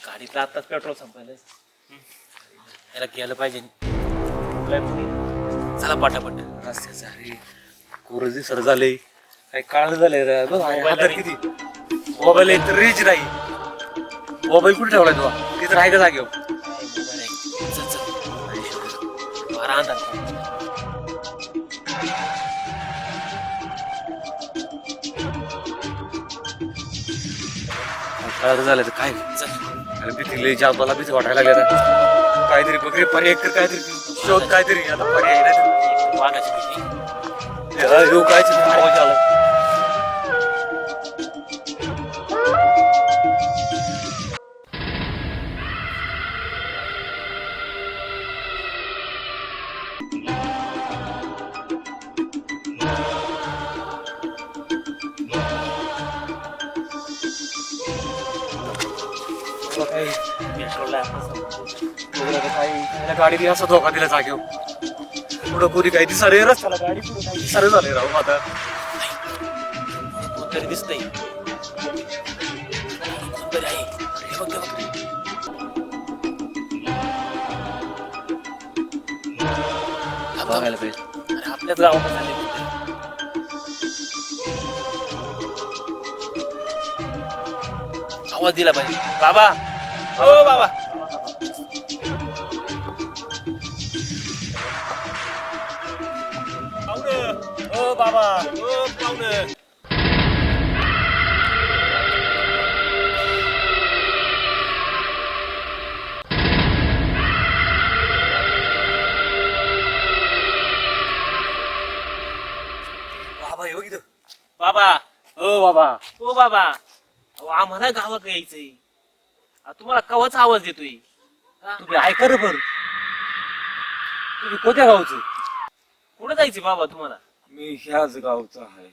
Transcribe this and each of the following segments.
गाडीतलं आताच पेट्रोल संपलं, याला गेलं पाहिजे. चला पटापट रस्त्याचं. अरे कोरजी सर झाले, काही काळ झाले. किती मोबाईल आहे तर रेंज नाही. मोबाईल कुठे ठेवलाय तुला? तिथं आहे का जागेवर? बारा अंधार काळ झालं तर काय. अरे भीती लई जाम, मला भीती वाटायला लागली. काहीतरी बघ पर्याय कर, काहीतरी शोध, काहीतरी आता पर्याय नाही. वाघाची भीती काय आवाज आला. गाडी असा धोका दिला जागेव. पुढं कोणी काही दिसारे रस्त्याला, गाडी पुढे काही दिसारे झाले राहू. आता कोणतरी दिसतंय. बघायला पाहिजे. अरे आपल्याच गावात झाले. आवाज दिला पाहिजे. बाबा, हो बाबा. ओ बाबा, ओ पाहुणे. बाबा येऊ इथं. बाबा, ओ बाबा, ओ बाबा. आम्हाला गावात यायचंय. तुम्हाला कवाच आवाज देतोय. तुम्ही ऐका रे बर. तुम्ही कोणत्या गावचं? कुठे जायचे बाबा तुम्हाला? मी ह्याच गावचा आहे.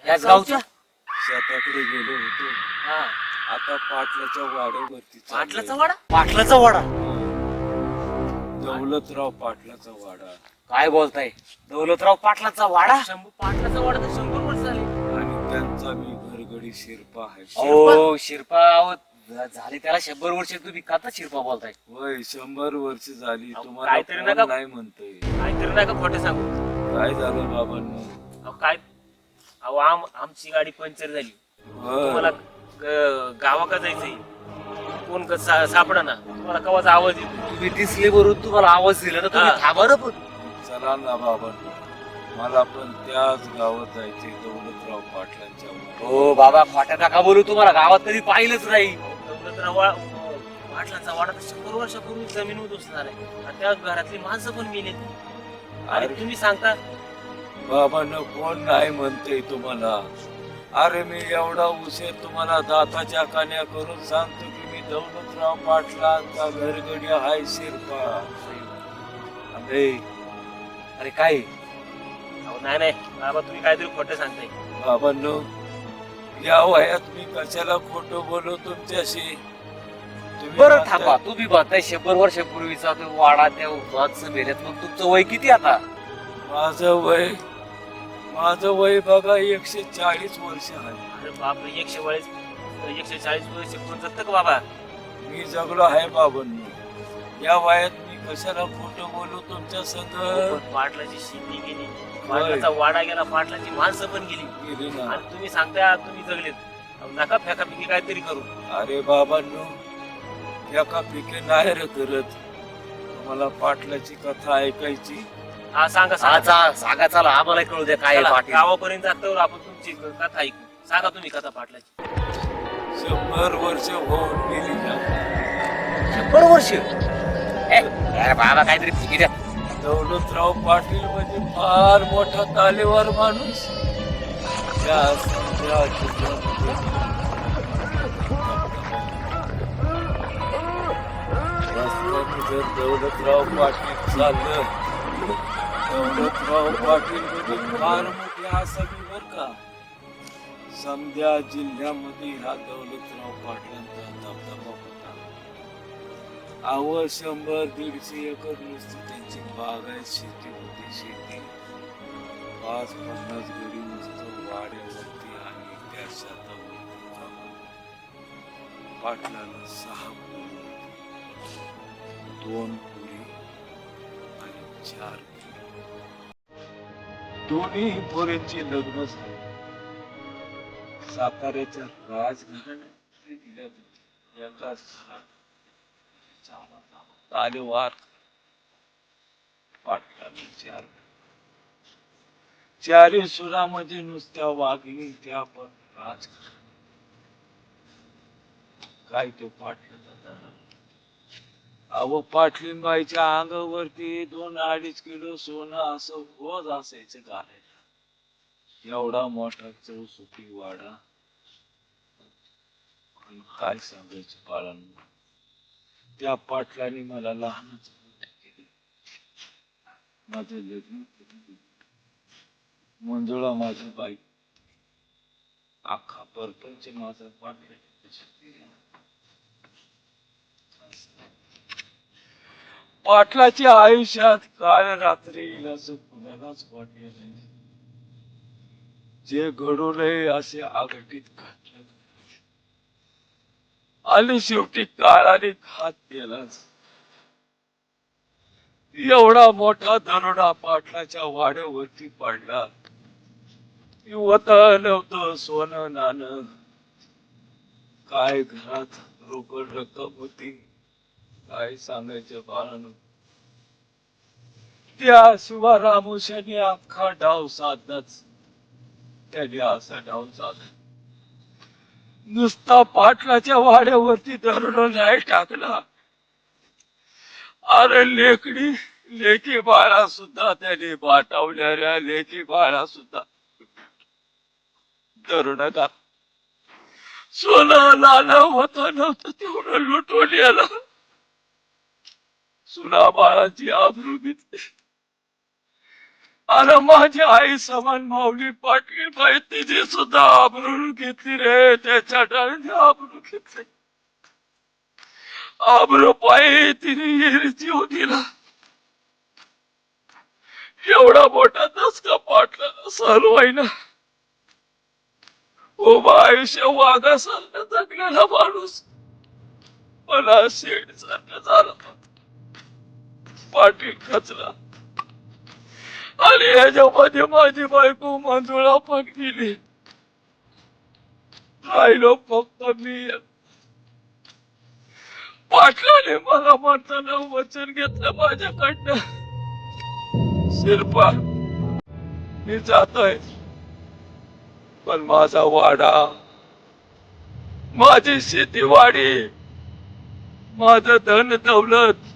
ह्याच गावच्या? शेताकडे गेलो होतो. आता पाटलाच्या वाड्यावरती. पाटलाचा वाडा? पाटलाचा वाडा? दौलतराव पाटलाचा वाडा. काय बोलताय? दौलतराव पाटलाचा वाडा? पाटलाचा वाडा तर 100 वर्ष झाले. आणि त्यांचा मी घरगडी शिरपा आहे. हो शिरपा झाले त्याला 100 वर्ष. तुम्ही का शिरपा बोलताय? वय 100 वर्ष झाली. तुम्हाला काहीतरी नका नाही म्हणतोय. काहीतरी नका खोटे सांगू. काय झालं बाबांनो? काय आमची गाडी पंक्चर झाली. तुम्हाला गावाकडे जायचंय. कोण सापडा ना. तुम्हाला कवाचा आवाज येतो. तुम्ही दिसले बरोबर, तुम्हाला आवाज दिला ना, तुम्ही थांबा ना. पण चला ना बाबांनो, मला पण त्याच गावात जायचे, दौलतराव पाटलांच्या. हो बाबा, खोट्या नका बोलू. तुम्हाला गावात कधी पाहिलंच नाही. दौलतराव पाटलांचा वाडा तर 100 वर्षापूर्वी जमीन उद्ध्वस्त झालाय. त्या घरातली माणसं पण मेली. आणि तुम्ही सांगता बाबांनो, कोण नाही म्हणते तुम्हाला? अरे मी एवढा उशीर तुम्हाला दाताच्या कान्या करून सांगतो की मी दौलतराव पाटलांचा घरगडी हाय शिरपा. अरे काय? नाही नाही बाबा, तुम्ही काहीतरी खोटं सांगताय. बाबांनो, या वयात मी कशाला खोटं बोलू तुमच्याशी? बरं थांबा. तुम्ही म्हणताय 100 वर्षापूर्वीचा तो वाडा, त्या माणसं मेल्यात. मग तुमचं वय किती आता? माझं वय बघा 140 वर्ष आहे. अरे बापरे, 140 वर्ष कोण जगतं का बाबा? मी जगलो आहे बाबांनो. या वयात मी कशाला खोटं बोलू तुमच्या संग? पाटलाची शेती गेली, पाटलाचा वाडा गेला, पाटलाची माणसं पण गेली ना. आणि तुम्ही सांगता तुम्ही जगलेत. नका फेकाफेकी काहीतरी करू. अरे बाबांनो, एका पिके नाही रे करत. मला पाटलाची कथा ऐकायची. हा सांगा सांगा. चला आम्हाला कळू द्या काय गावापर्यंत जातो. आपण तुमची कथा ऐकू. सांगा तुम्ही कथा पाटलाची. 100 वर्ष होऊन गेली ना. 100 वर्ष? बाबा काहीतरी फिकी द्या. दौलतराव पाटील म्हणजे फार मोठा तालेवार माणूस. जर दौलतराव पाटील चाललं, दौलतराव पाटील म्हणजे फार मोठी आसामी बर का. समध्या जिल्ह्यामध्ये ह्या दौलतराव पाटलांचा दबदबा होता. अव 100-150 एकर नुसती त्यांची बागायत शेती होती. शेती 5-50 गडी नुसतं वाड्यावरती आणि त्या शेतावरती कामाला. पाटलाला 6 मुलं होती. 2 पोरी आणि 4 मुली. दोन्ही पोरींची लग्न झाली. साताऱ्याच्या राजघराण्यात दिल्या एका तालेवार पाटलाने 4 चारी सुरामध्ये नुसत्या वाघिणी त्या पण राजघराण्यात. काय तो पाटला अव पाटलींबाईच्या अंगावरती 2-2.5 किलो सोनं असं रोज असायचं घालायला. एवढा मोठा चौसुटी वाडा. काय सांगायचं बाळांनो, त्या पाटलाने मला लहानच मोठे केले. माझं लग्न केलं. मंजुळा माझी बाई. अख्खा परपंच माझा पाटला. पाटलाच्या आयुष्यात काळ रात्री असं कुणालाच वाटले नाही. जे घडवलंय असे आघटित घडलं आणि शेवटी काळाने हात केलाच. एवढा मोठा दरोडा पाटलाच्या वाड्यावरती पडला. नव्हतं सोनं नाणं. काय घरात रोकड रक्कम होती. काय सांगायचं बाळानं. त्या शिवारामुशाने अख्खा डाव साधलाच. त्याने असा डाव साधला. नुसता पाटलाच्या वाड्यावरती दरोडा नाही टाकला. अरे लेकी बाळा सुद्धा त्याने बाटावणाऱ्या लेकी बाळा सुद्धा दरोडा टाक. सोनं नाणं होतं नव्हतं तेवढं लुटून याला. सुना बाळाची आबरू घेतली. अरे माझी आई समान माऊली पाटील बाई तिची सुद्धा आबरू घेतली रे. त्याच्या डाळीने आबरू घेतली. आबरू पायी तिने जीव दिला. एवढा मोठा दसका पाटला सर्वाईना. उभा आयुष्य वाघासारखं जगलेला माणूस मला शेड सारखं झाला. पाटील खचला. आणि ह्याच्यामध्ये माझी बायको मंजुळा पण गेली. राहिलो फक्त मी. पाटलाने मला म्हणताना वचन घेतलं माझ्याकडनं, शिरपा मी जातोय पण माझा वाडा, माझी शेतीवाडी, माझं धन दौलत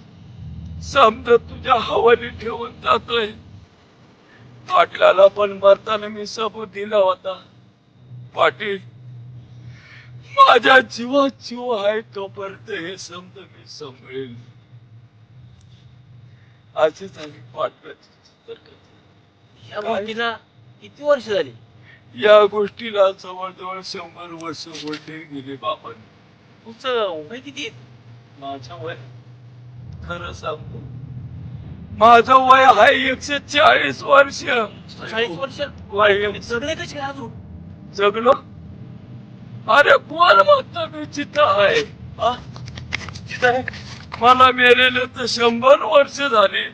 समजा तुझ्या हवाली ठेवून जातोय. पाटलाला पण मरताना मी सबूत दिला होता. पाटील माझ्या जीवात जीव आहे तोपर्यंत हे समज मी सांभाळेल. अशीच आम्ही पाटलाची. या गोष्टीला किती वर्ष झाली? या गोष्टीला जवळजवळ 100 वर्ष वडले गेले बाबांनी. तुमचं वय किती? माझं वय खरं सांगतो माझं वय आहे 140 वर्ष. 40 वर्ष? वय सगळे कसे अजून जगलो. अरे कोण म्हणतो मी जिथं आहे. तिथं आहे? मला मेलेलं तर 100 वर्ष झाली.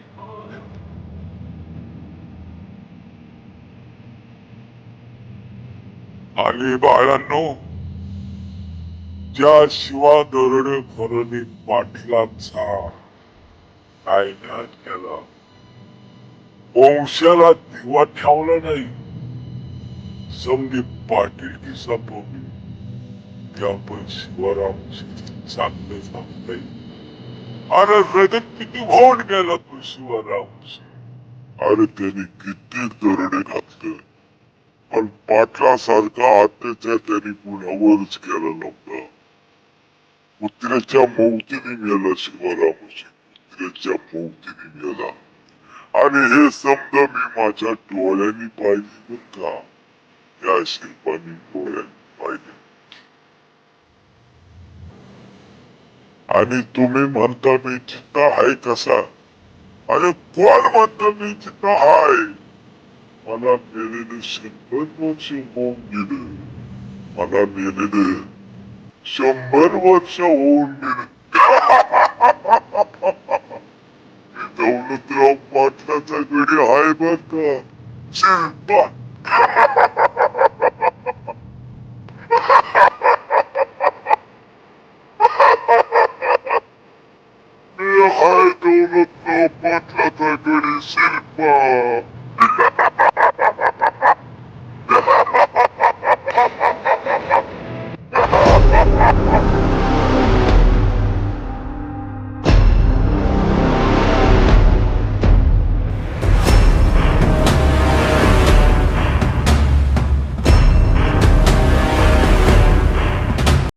आणि बाळांनो, ज्या शिवा दरोडेखोरांनी पाटलांचा नायनाट केला, वंशाला दिवा ठेवला नाही, समधी पाटीलकी संपवली, त्या पण शिवरामची चांगलं सांगता येईल. अरे रगत किती होऊन गेला तो शिवरामची. अरे त्याने किती दरोडे घातले, पण पाटलासारखा अत्याचार त्यांनी कुणावरच केला नव्हता. कुत्र्याच्या मौतीने गेला शिवरामची. त्याच्या पोवतीने गेला आणि हे समजा मी माझ्या डोळ्यांनी पाहिजे बर का, या शिल्पानी डोळ्यांनी पाहिले. आणि तुम्ही म्हणता मी चित्ता आहे कसा, अरे कोण म्हणता मी चित्ता आहे? मला मेलेले 100 वर्ष होऊन गेले, मला मेलेले 100 वर्ष होऊन गेले. मी दौलतराव पाटलाचा गडी आहे बर का, शिल्पा. मी हाय दौलतराव पाटलाचा गडी, शिल्पा.